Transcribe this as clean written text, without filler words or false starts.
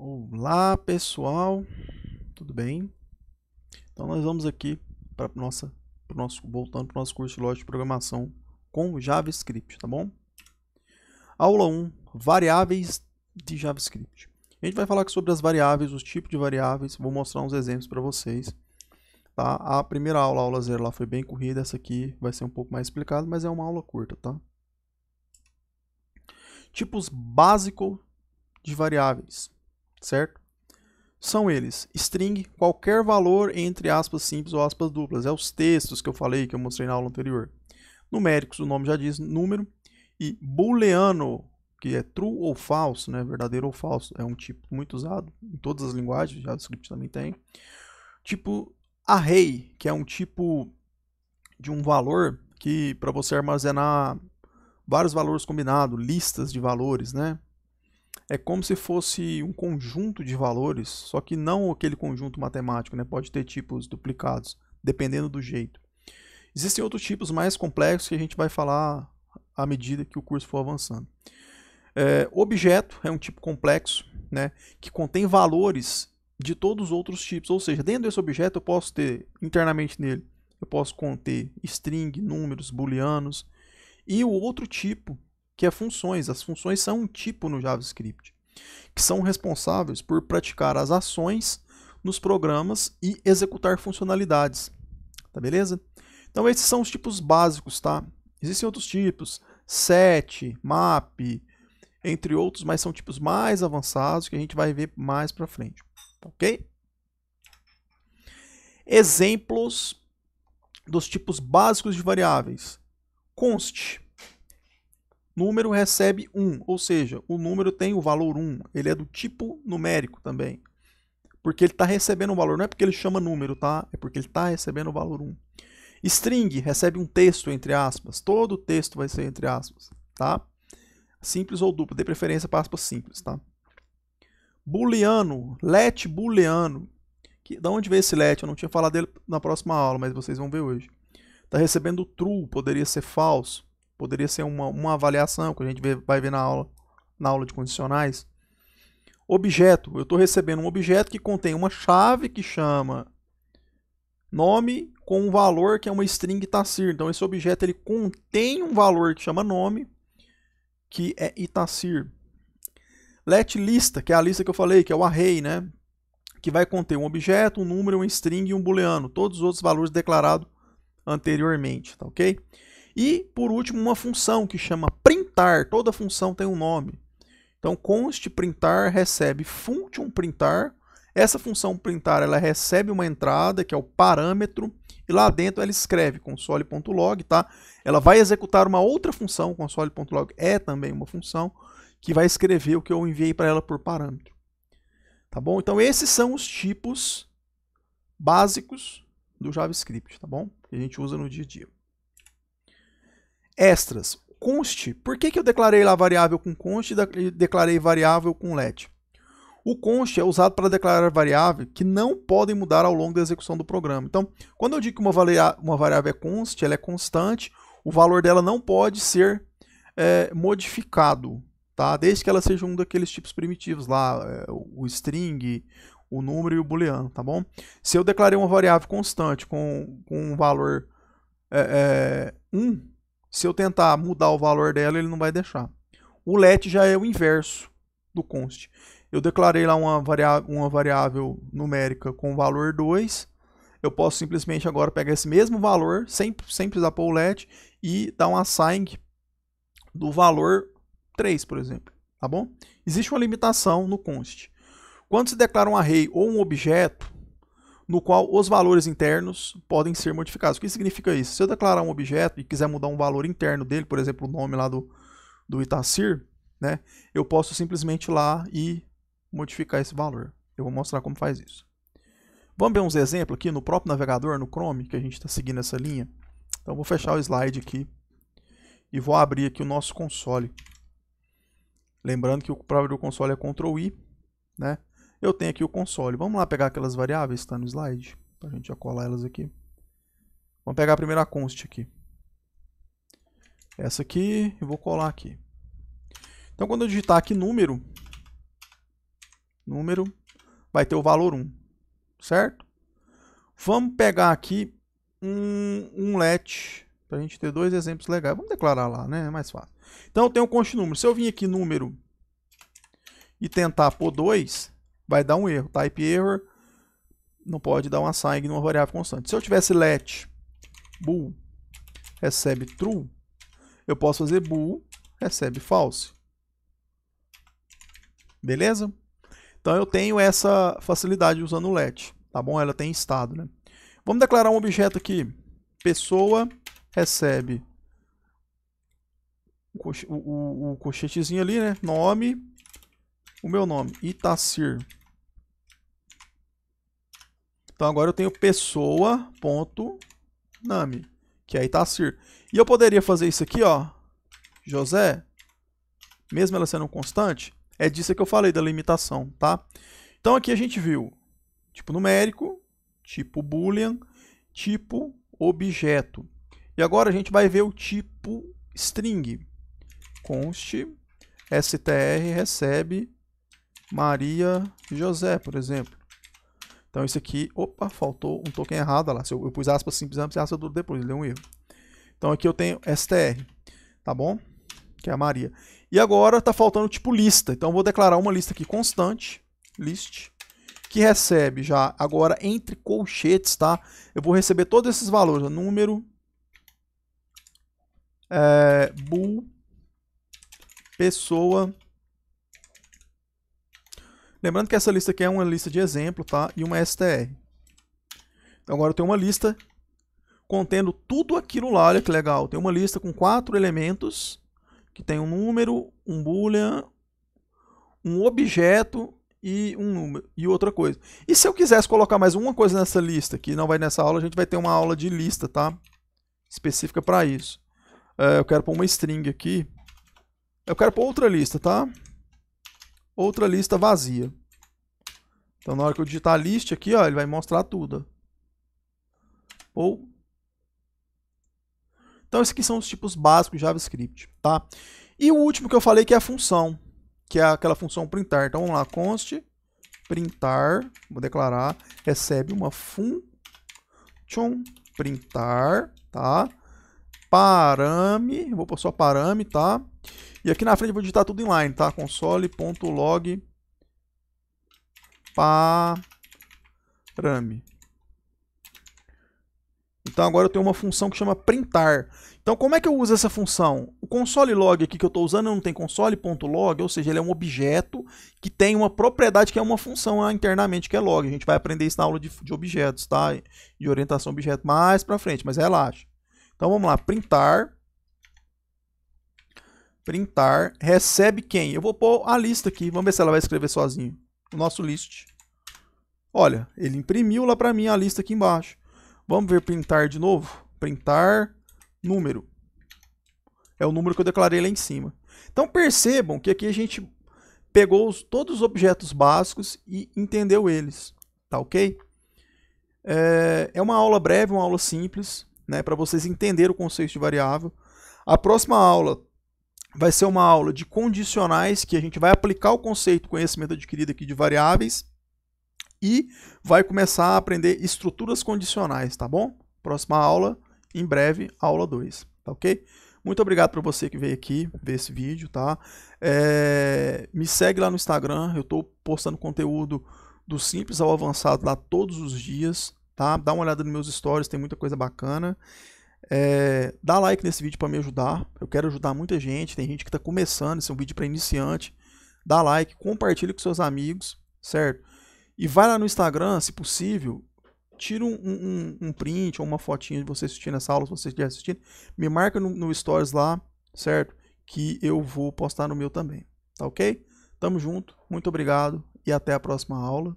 Olá pessoal, tudo bem? Então nós vamos aqui para voltando para o nosso curso de lógica de programação com JavaScript, tá bom? Aula 1, variáveis de JavaScript. A gente vai falar aqui sobre as variáveis, os tipos de variáveis, vou mostrar uns exemplos para vocês. Tá? A primeira aula, a aula 0, lá foi bem corrida, essa aqui vai ser um pouco mais explicada, mas é uma aula curta, tá? Tipos básicos de variáveis, certo? São eles: string, qualquer valor entre aspas simples ou aspas duplas. É os textos que eu falei, que eu mostrei na aula anterior. Numéricos, o nome já diz, número. E booleano, que é true ou falso, né? Verdadeiro ou falso. É um tipo muito usado em todas as linguagens, JavaScript também tem. Tipo array, que é um tipo de um valor que para você armazenar vários valores combinados, listas de valores, né? É como se fosse um conjunto de valores, só que não aquele conjunto matemático, né? Pode ter tipos duplicados, dependendo do jeito. Existem outros tipos mais complexos que a gente vai falar à medida que o curso for avançando. Objeto é um tipo complexo, né? Que contém valores de todos os outros tipos, ou seja, dentro desse objeto eu posso ter, internamente nele, eu posso conter string, números, booleanos, e o outro tipo, que é funções. As funções são um tipo no JavaScript, que são responsáveis por praticar as ações nos programas e executar funcionalidades. Tá beleza? Então esses são os tipos básicos, tá? Existem outros tipos, set, map, entre outros, mas são tipos mais avançados que a gente vai ver mais para frente, tá ok? Exemplos dos tipos básicos de variáveis. Const. Número recebe 1, ou seja, o número tem o valor 1, ele é do tipo numérico também. Porque ele está recebendo um valor, não é porque ele chama número, tá? É porque ele está recebendo o valor 1. String recebe um texto, entre aspas. Todo texto vai ser entre aspas, tá? Simples ou duplo, dê preferência para aspas simples, tá? Booleano, let booleano. Da onde veio esse let? Eu não tinha falado dele na próxima aula, mas vocês vão ver hoje. Está recebendo true, poderia ser falso, poderia ser uma avaliação, que a gente vai ver na aula de condicionais. Objeto, eu estou recebendo um objeto que contém uma chave que chama nome com um valor que é uma string Itacir. Então esse objeto ele contém um valor que chama nome, que é Itacir. Let lista, que é a lista que eu falei, que é o array, né? Que vai conter um objeto, um número, um string e um booleano. Todos os outros valores declarados anteriormente, tá ok? E, por último, uma função que chama printar. Toda função tem um nome. Então, const printar recebe function printar. Essa função printar ela recebe uma entrada, que é o parâmetro, e lá dentro ela escreve console.log, tá? Ela vai executar uma outra função, console.log é também uma função, que vai escrever o que eu enviei para ela por parâmetro. Tá bom? Então, esses são os tipos básicos do JavaScript, tá bom? Que a gente usa no dia a dia. Extras. Const. Por que eu declarei lá variável com const e declarei variável com let? O const é usado para declarar variáveis que não podem mudar ao longo da execução do programa. Então, quando eu digo que uma variável é const, ela é constante, o valor dela não pode ser modificado, tá? Desde que ela seja um daqueles tipos primitivos lá, o string, o número e o booleano, tá bom? Se eu declarei uma variável constante com um valor 1, se eu tentar mudar o valor dela, ele não vai deixar. O let já é o inverso do const. Eu declarei lá uma variável numérica com valor 2, eu posso simplesmente agora pegar esse mesmo valor, sem precisar pôr o let, e dar um assign do valor 3, por exemplo. Tá bom? Existe uma limitação no const. Quando se declara um array ou um objeto, no qual os valores internos podem ser modificados. O que significa isso? Se eu declarar um objeto e quiser mudar um valor interno dele, por exemplo, o nome lá do Itacir, né, eu posso simplesmente ir lá e modificar esse valor. Eu vou mostrar como faz isso. Vamos ver uns exemplos aqui no próprio navegador, no Chrome, que a gente está seguindo essa linha. Então, vou fechar o slide aqui e vou abrir aqui o nosso console. Lembrando que para abrir o console é Ctrl I, né? Eu tenho aqui o console. Vamos lá pegar aquelas variáveis que estão no slide, para a gente já colar elas aqui. Vamos pegar a primeira const aqui. Essa aqui, eu vou colar aqui. Então, quando eu digitar aqui número, número, vai ter o valor 1, certo? Vamos pegar aqui um let, para a gente ter dois exemplos legais. Vamos declarar lá, né? É mais fácil. Então eu tenho um const número. Se eu vir aqui número e tentar pôr 2, vai dar um erro. Type error, não pode dar uma sign numa variável constante. Se eu tivesse let bool recebe true, eu posso fazer bool recebe false. Beleza? Então eu tenho essa facilidade usando o let, tá bom? Ela tem estado, né? Vamos declarar um objeto aqui. Pessoa recebe o colchetezinho ali, né? Nome, o meu nome, Itacir. Então agora eu tenho pessoa.name, que é Itacir. E eu poderia fazer isso aqui, ó, José, mesmo ela sendo um constante, é disso que eu falei da limitação, tá? Então aqui a gente viu tipo numérico, tipo boolean, tipo objeto. E agora a gente vai ver o tipo string. Const str recebe Maria José, por exemplo. Então isso aqui, opa, faltou um token errado lá. Se eu pus aspas simples antes e aspas duro depois, deu um erro. Então aqui eu tenho str, tá bom? Que é a Maria. E agora está faltando o tipo lista. Então eu vou declarar uma lista aqui constante, list, que recebe já agora entre colchetes, tá? Eu vou receber todos esses valores, número, bool, pessoa. Lembrando que essa lista aqui é uma lista de exemplo, tá? E uma str. Então agora eu tenho uma lista contendo tudo aquilo lá, olha que legal. Tem uma lista com 4 elementos, que tem um número, um boolean, um objeto e um número e outra coisa. E se eu quisesse colocar mais uma coisa nessa lista, que não vai nessa aula, a gente vai ter uma aula de lista, tá? Específica para isso. Eu quero pôr uma string aqui. Eu quero pôr outra lista, tá? Outra lista vazia. Então na hora que eu digitar list aqui, ó, ele vai mostrar tudo. Ou então esses aqui são os tipos básicos de JavaScript, tá? E o último que eu falei que é a função, que é aquela função printar. Então vamos lá, const printar, vou declarar, recebe uma function printar, tá? Parame, vou pôr só parame, tá? E aqui na frente eu vou digitar tudo inline, tá? Console.log parame. Então agora eu tenho uma função que chama printar. Então como é que eu uso essa função? O console log aqui que eu estou usando não tem console.log, ou seja, ele é um objeto que tem uma propriedade que é uma função lá internamente que é log. A gente vai aprender isso na aula de objetos, tá? De orientação a objeto mais para frente, mas relaxa. Então vamos lá, printar. Printar, recebe quem? Eu vou pôr a lista aqui, vamos ver se ela vai escrever sozinho. O nosso list. Olha, ele imprimiu lá para mim a lista aqui embaixo. Vamos ver printar de novo? Printar número. É o número que eu declarei lá em cima. Então percebam que aqui a gente pegou todos os objetos básicos e entendeu eles. Tá ok? É uma aula breve, uma aula simples, né, para vocês entenderem o conceito de variável. A próxima aula vai ser uma aula de condicionais, que a gente vai aplicar o conceito, conhecimento adquirido aqui de variáveis. E vai começar a aprender estruturas condicionais, tá bom? Próxima aula, em breve, aula 2, tá ok? Muito obrigado para você que veio aqui ver esse vídeo, tá? Me segue lá no Instagram, eu estou postando conteúdo do simples ao avançado lá todos os dias, tá? Dá uma olhada nos meus stories, tem muita coisa bacana. Dá like nesse vídeo para me ajudar, eu quero ajudar muita gente, tem gente que está começando, esse é um vídeo para iniciante. Dá like, compartilha com seus amigos, certo? E vai lá no Instagram, se possível, tira um print ou uma fotinha de você assistindo essa aula, se você estiver assistindo, me marca no Stories lá, certo? Que eu vou postar no meu também, tá ok? Tamo junto, muito obrigado e até a próxima aula.